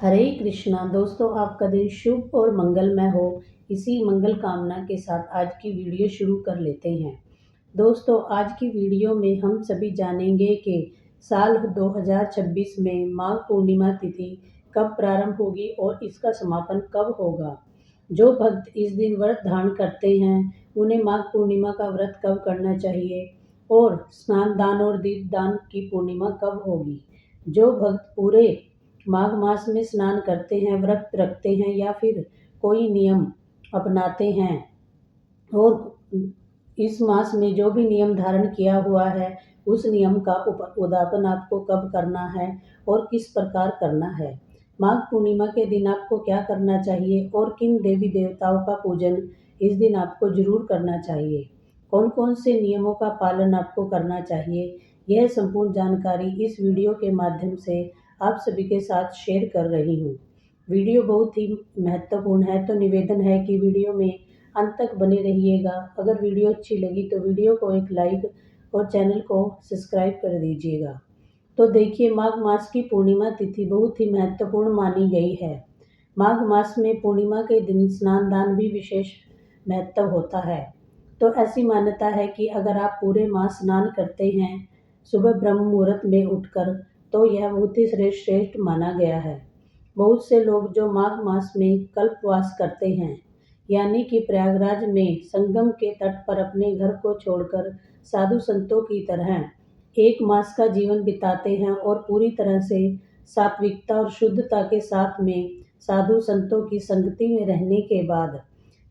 हरे कृष्णा दोस्तों, आपका दिन शुभ और मंगलमय हो। इसी मंगल कामना के साथ आज की वीडियो शुरू कर लेते हैं। दोस्तों, आज की वीडियो में हम सभी जानेंगे कि साल 2026 में माघ पूर्णिमा तिथि कब प्रारंभ होगी और इसका समापन कब होगा। जो भक्त इस दिन व्रत धारण करते हैं उन्हें माघ पूर्णिमा का व्रत कब करना चाहिए और स्नान दान और दीपदान की पूर्णिमा कब होगी। जो भक्त पूरे माघ मास में स्नान करते हैं, व्रत रखते हैं या फिर कोई नियम अपनाते हैं और इस मास में जो भी नियम धारण किया हुआ है उस नियम का उद्यापन आपको कब करना है और किस प्रकार करना है। माघ पूर्णिमा के दिन आपको क्या करना चाहिए और किन देवी देवताओं का पूजन इस दिन आपको जरूर करना चाहिए। कौन कौन से नियमों का पालन आपको करना चाहिए, यह संपूर्ण जानकारी इस वीडियो के माध्यम से आप सभी के साथ शेयर कर रही हूँ। वीडियो बहुत ही महत्वपूर्ण है, तो निवेदन है कि वीडियो में अंत तक बने रहिएगा। अगर वीडियो अच्छी लगी तो वीडियो को एक लाइक और चैनल को सब्सक्राइब कर दीजिएगा। तो देखिए, माघ मास की पूर्णिमा तिथि बहुत ही महत्वपूर्ण मानी गई है। माघ मास में पूर्णिमा के दिन स्नान दान भी विशेष महत्व होता है। तो ऐसी मान्यता है कि अगर आप पूरे मास स्नान करते हैं सुबह ब्रह्म मुहूर्त में उठकर, तो यह बहुत ही श्रेष्ठ माना गया है। बहुत से लोग जो माघ मास में कल्पवास करते हैं, यानी कि प्रयागराज में संगम के तट पर अपने घर को छोड़कर साधु संतों की तरह एक मास का जीवन बिताते हैं और पूरी तरह से सात्विकता और शुद्धता के साथ में साधु संतों की संगति में रहने के बाद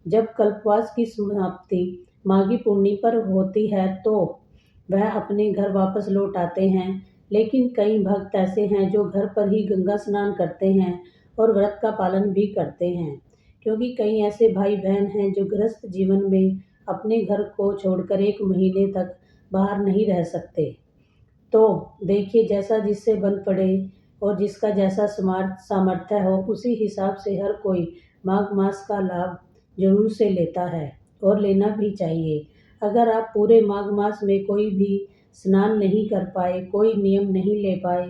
जब कल्पवास की समाप्ति माघी पूर्णिमा पर होती है तो वह अपने घर वापस लौट आते हैं। लेकिन कई भक्त ऐसे हैं जो घर पर ही गंगा स्नान करते हैं और व्रत का पालन भी करते हैं, क्योंकि कई ऐसे भाई बहन हैं जो गृहस्थ जीवन में अपने घर को छोड़कर 1 महीने तक बाहर नहीं रह सकते। तो देखिए, जैसा जिससे बन पड़े और जिसका जैसा सामर्थ्य हो उसी हिसाब से हर कोई माघ मास का लाभ जरूर से लेता है और लेना भी चाहिए। अगर आप पूरे माघ मास में कोई भी स्नान नहीं कर पाए, कोई नियम नहीं ले पाए,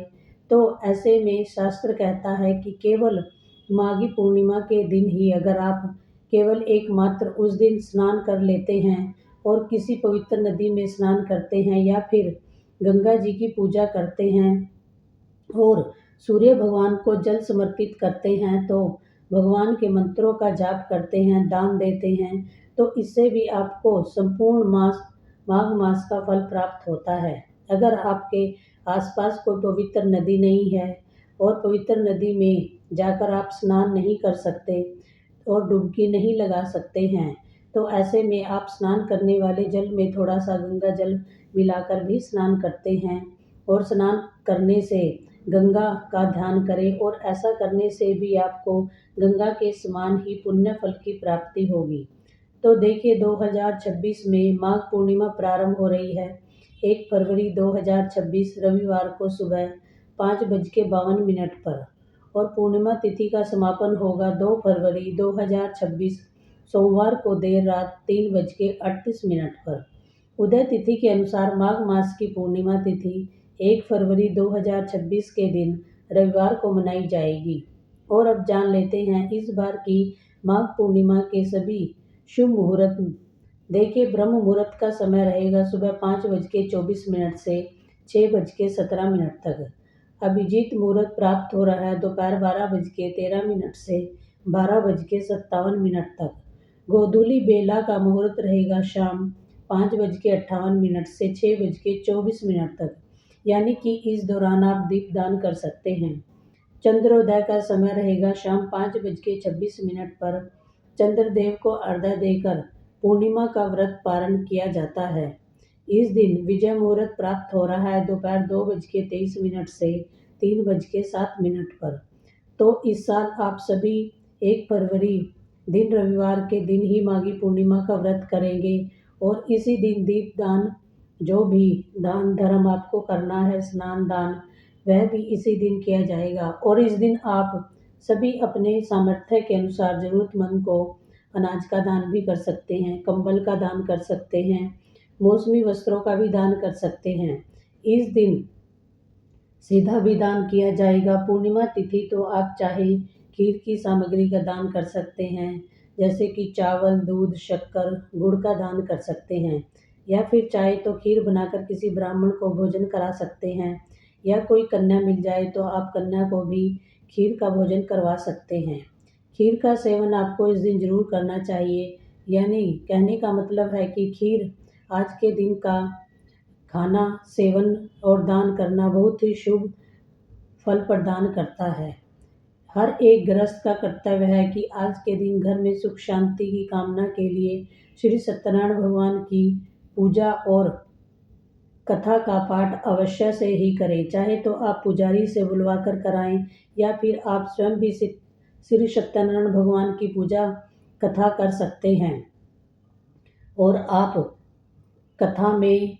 तो ऐसे में शास्त्र कहता है कि केवल माघी पूर्णिमा के दिन ही अगर आप केवल एकमात्र उस दिन स्नान कर लेते हैं और किसी पवित्र नदी में स्नान करते हैं या फिर गंगा जी की पूजा करते हैं और सूर्य भगवान को जल समर्पित करते हैं, तो भगवान के मंत्रों का जाप करते हैं, दान देते हैं, तो इससे भी आपको संपूर्ण माघ मास का फल प्राप्त होता है। अगर आपके आसपास कोई पवित्र नदी नहीं है और पवित्र नदी में जाकर आप स्नान नहीं कर सकते और डुबकी नहीं लगा सकते हैं, तो ऐसे में आप स्नान करने वाले जल में थोड़ा सा गंगा जल मिलाकर भी स्नान करते हैं और स्नान करने से गंगा का ध्यान करें और ऐसा करने से भी आपको गंगा के समान ही पुण्य फल की प्राप्ति होगी। तो देखिए, 2026 में माघ पूर्णिमा प्रारंभ हो रही है 1 फरवरी 2026 रविवार को सुबह 5:52 पर और पूर्णिमा तिथि का समापन होगा 2 फरवरी 2026 सोमवार को देर रात 3:38 पर। उदय तिथि के अनुसार माघ मास की पूर्णिमा तिथि 1 फरवरी 2026 के दिन रविवार को मनाई जाएगी। और अब जान लेते हैं इस बार की माघ पूर्णिमा के सभी शुभ मुहूर्त। देखिए, ब्रह्म मुहूर्त का समय रहेगा सुबह 5:24 से 6:17 तक। अभिजीत मुहूर्त प्राप्त हो रहा है दोपहर 12:13 से 12:57 तक। गोधूली बेला का मुहूर्त रहेगा शाम 5:58 से 6:24 तक, यानी कि इस दौरान आप दीपदान कर सकते हैं। चंद्रोदय का समय रहेगा शाम 5:26 पर। चंद्रदेव को अर्घ्य देकर पूर्णिमा का व्रत पारण किया जाता है। इस दिन विजय मुहूर्त प्राप्त हो रहा है दोपहर 2:23 से 3:07 पर। तो इस साल आप सभी 1 फरवरी दिन रविवार के दिन ही माघी पूर्णिमा का व्रत करेंगे और इसी दिन दीपदान, जो भी दान धर्म आपको करना है, स्नान दान, वह भी इसी दिन किया जाएगा। और इस दिन आप सभी अपने सामर्थ्य के अनुसार ज़रूरतमंद को अनाज का दान भी कर सकते हैं, कंबल का दान कर सकते हैं, मौसमी वस्त्रों का भी दान कर सकते हैं। इस दिन सीधा भी दान किया जाएगा। पूर्णिमा तिथि तो आप चाहे खीर की सामग्री का दान कर सकते हैं, जैसे कि चावल, दूध, शक्कर, गुड़ का दान कर सकते हैं, या फिर चाहे तो खीर बनाकर किसी ब्राह्मण को भोजन करा सकते हैं, या कोई कन्या मिल जाए तो आप कन्या को भी खीर का भोजन करवा सकते हैं। खीर का सेवन आपको इस दिन जरूर करना चाहिए, यानी कहने का मतलब है कि खीर आज के दिन का खाना, सेवन और दान करना बहुत ही शुभ फल प्रदान करता है। हर एक गृहस्थ का कर्तव्य है कि आज के दिन घर में सुख शांति की कामना के लिए श्री सत्यनारायण भगवान की पूजा और कथा का पाठ अवश्य से ही करें। चाहे तो आप पुजारी से बुलवा कर कराएं, या फिर आप स्वयं भी श्री सत्यनारायण भगवान की पूजा कथा कर सकते हैं। और आप कथा में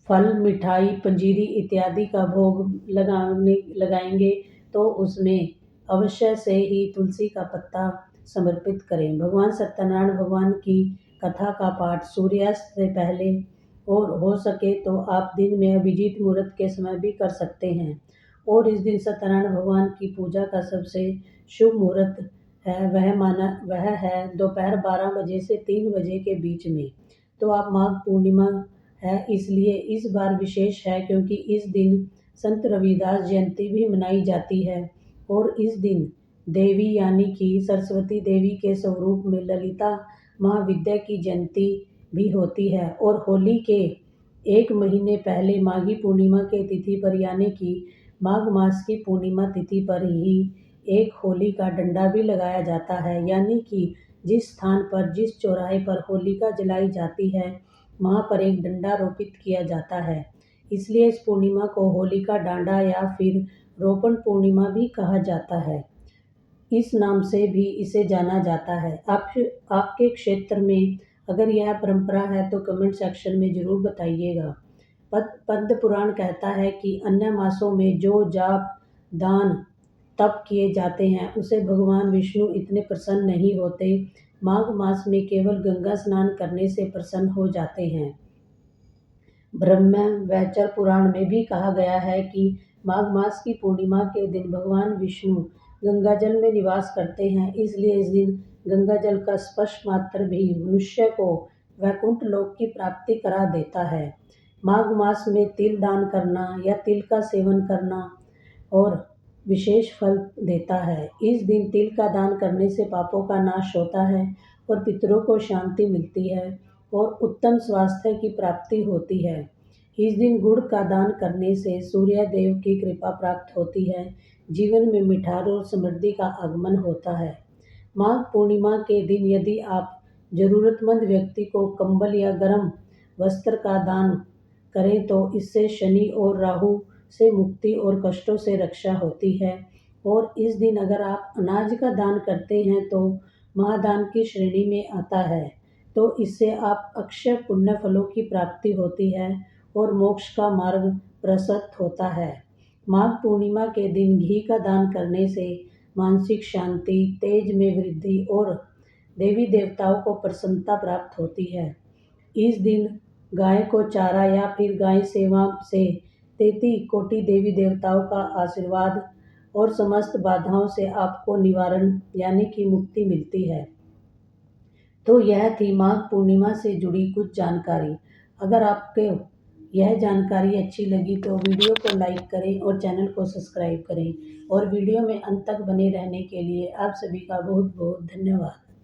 फल, मिठाई, पंजीरी इत्यादि का भोग लगाएंगे तो उसमें अवश्य से ही तुलसी का पत्ता समर्पित करें। भगवान सत्यनारायण भगवान की कथा का पाठ सूर्यास्त से पहले, और हो सके तो आप दिन में अभिजीत मुहूर्त के समय भी कर सकते हैं। और इस दिन सत्यनारायण भगवान की पूजा का सबसे शुभ मुहूर्त है वह है दोपहर 12 बजे से 3 बजे के बीच में। तो आप माघ पूर्णिमा है, इसलिए इस बार विशेष है क्योंकि इस दिन संत रविदास जयंती भी मनाई जाती है। और इस दिन देवी यानी कि सरस्वती देवी के स्वरूप में ललिता महाविद्या की जयंती भी होती है। और होली के एक महीने पहले माघी पूर्णिमा के तिथि पर, यानी कि माघ मास की पूर्णिमा तिथि पर ही एक होली का डंडा भी लगाया जाता है, यानी कि जिस स्थान पर, जिस चौराहे पर होलिका जलाई जाती है वहाँ पर एक डंडा रोपित किया जाता है। इसलिए इस पूर्णिमा को होलिका डांडा या फिर रोपण पूर्णिमा भी कहा जाता है। इस नाम से भी इसे जाना जाता है। आपके क्षेत्र में अगर यह परंपरा है तो कमेंट सेक्शन में जरूर बताइएगा। पद्म पुराण कहता है कि अन्य मासों में जो जाप, दान, तप किए जाते हैं उसे भगवान विष्णु इतने प्रसन्न नहीं होते। माघ मास में केवल गंगा स्नान करने से प्रसन्न हो जाते हैं। ब्रह्म वैचर पुराण में भी कहा गया है कि माघ मास की पूर्णिमा के दिन भगवान विष्णु गंगाजल में निवास करते हैं, इसलिए इस दिन गंगाजल का स्पर्श मात्र भी मनुष्य को वैकुंठ लोक की प्राप्ति करा देता है। माघ मास में तिल दान करना या तिल का सेवन करना और विशेष फल देता है। इस दिन तिल का दान करने से पापों का नाश होता है और पितरों को शांति मिलती है और उत्तम स्वास्थ्य की प्राप्ति होती है। इस दिन गुड़ का दान करने से सूर्य देव की कृपा प्राप्त होती है, जीवन में मिठास और समृद्धि का आगमन होता है। माघ पूर्णिमा के दिन यदि आप जरूरतमंद व्यक्ति को कंबल या गर्म वस्त्र का दान करें तो इससे शनि और राहु से मुक्ति और कष्टों से रक्षा होती है। और इस दिन अगर आप अनाज का दान करते हैं तो महादान की श्रेणी में आता है, तो इससे आप अक्षय पुण्य फलों की प्राप्ति होती है और मोक्ष का मार्ग प्रशस्त होता है। माघ पूर्णिमा के दिन घी का दान करने से मानसिक शांति, तेज में वृद्धि और देवी देवताओं को प्रसन्नता प्राप्त होती है। इस दिन गाय को चारा या फिर गाय सेवा से 33 कोटि देवी देवताओं का आशीर्वाद और समस्त बाधाओं से आपको निवारण यानी कि मुक्ति मिलती है। तो यह थी माघ पूर्णिमा से जुड़ी कुछ जानकारी। अगर आपको यह जानकारी अच्छी लगी तो वीडियो को लाइक करें और चैनल को सब्सक्राइब करें। और वीडियो में अंत तक बने रहने के लिए आप सभी का बहुत बहुत धन्यवाद।